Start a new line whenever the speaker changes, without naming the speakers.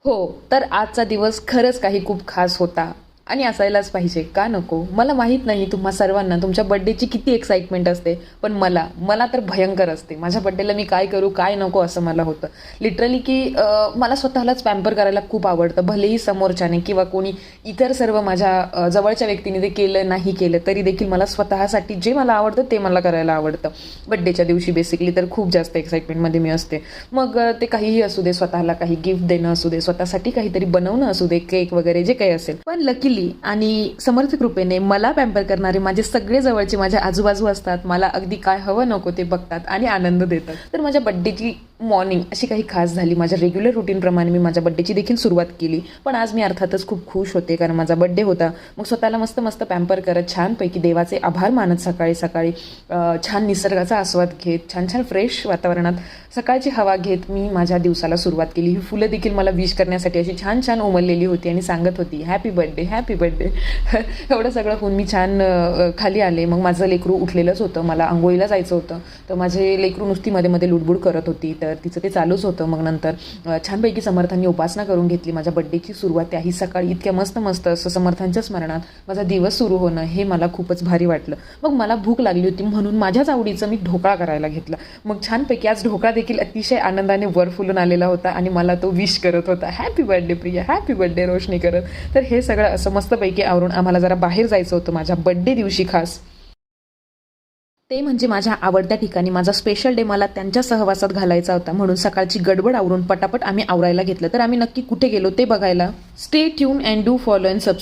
हो, तर आजचा दिवस खरंच काही खूप खास होता आणि असायलाच पाहिजे. का नको? मला माहीत नाही तुम्हा सर्वांना तुमच्या बर्थडेची किती एक्साइटमेंट असते, पण मला मला तर भयंकर असते. माझ्या बर्थडेला मी काय करू, काय नको असं मला होतं. लिटरली की मला स्वतःलाच पॅम्पर करायला खूप आवडतं. भलेही समोरच्याने किंवा कोणी इतर सर्व माझ्या जवळच्या व्यक्तीने ते केलं, नाही केलं, तरी देखील मला स्वतःसाठी जे मला आवडतं ते मला करायला आवडतं. बर्थडेच्या दिवशी बेसिकली तर खूप जास्त एक्साइटमेंटमध्ये मी असते. मग ते काहीही असू दे, स्वतःला काही गिफ्ट देणं असू दे, स्वतःसाठी काहीतरी बनवणं असू दे, केक वगैरे जे काही असेल. पण लकीली आणि समर्थ कृपेने मला पॅम्पर करणारे माझे सगळे जवळचे माझ्या आजूबाजू असतात. मला अगदी काय हवं नको ते बघतात आणि आनंद देतात. तर माझ्या बड्डेची मॉर्निंग अशी काही खास झाली. माझ्या रेग्युलर रुटीनप्रमाणे मी माझ्या बड्डेची देखील सुरुवात केली. पण आज मी अर्थातच खूप खुश होते कारण माझा बड्डे होता. मग स्वतःला मस्त मस्त पॅम्पर करत छानपैकी देवाचे आभार मानत सकाळी सकाळी छान निसर्गाचा आस्वाद घेत, छान छान फ्रेश वातावरणात सकाळची हवा घेत मी माझ्या दिवसाला सुरुवात केली. ही फुलं देखील मला विश करण्यासाठी अशी छान छान उमललेली होती आणि सांगत होती हॅपी बर्थडे, हॅपी बर्थडे. एवढं सगळं होऊन मी छान खाली आले. मग माझं लेकरू उठलेलंच होतं, मला आंघोळीला जायचं होतं. तर माझे लेकरू नुसती मध्ये मध्ये लुडबुड करत होती, तर तिचं ते चालूच होतं. मग नंतर छानपैकी समर्थांनी उपासना करून घेतली. माझ्या बड्डेची सुरुवात त्याही सकाळी इतक्या मस्त मस्त असं समर्थांच्या स्मरणात माझा दिवस सुरू होणं हे मला खूपच भारी वाटलं. मग मला भूक लागली होती म्हणून माझ्याच आवडीचं मी ढोकळा करायला घेतला. मग छानपैकी आज ढोकळा देखील अतिशय आनंदाने वर फुलून आलेला होता आणि मला तो विश करत होता happy birthday Priya, happy birthday Roshni करत. तर हे सगळं असं मस्तपैकी आवरून आम्हाला जरा बाहेर जायचं होतं माझ्या बड्डे दिवशी खास. ते म्हणजे माझ्या आवडत्या ठिकाणी. माझा स्पेशल डे मला त्यांच्या सहवासात घालायचा होता म्हणून सकाळची गडबड आवरून पटापट आम्ही आवरायला घेतलं. तर आम्ही नक्की कुठे गेलो ते बघायला stay tune and do follow and subscribe.